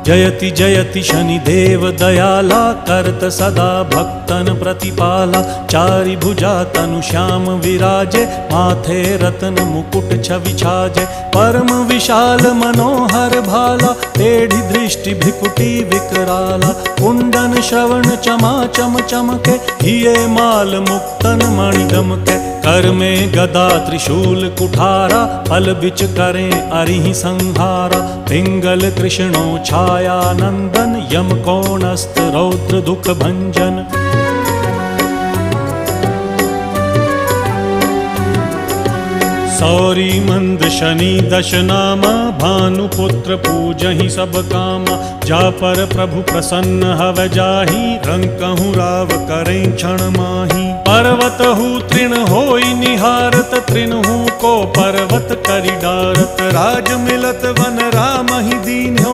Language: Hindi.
जयति जयति शनिदेव दयाला, करत सदा भक्तन प्रतिपाला। चारि भुजा तनु श्याम विराजे, माथे रत्न मुकुट छवि छाजे। परम विशाल मनोहर भाला, टेढ़ी दृष्टि भ्रिकुटी विकराला। कुंडन श्रवण चमा चम चमके, हिये माल मुक्तन मणि दमके। कर में गदा त्रिशूल कुठारा, फल बिच करें अरिहि संहारा। पिंगल कृष्णो छाया नंदन, यम कोणस्थ रौद्र दुख भंजन। सौरी मंद शनि दश नामा, भानुपुत्र पूजहि सब कामा। जा पर प्रभु प्रसन्न हव जाहि, रंकहु राव करें क्षण माहि। पर्वत हु तृण होई निहारत, तृणहु को पर्वत करि डारत। राज मिलत वन राम ही दीन।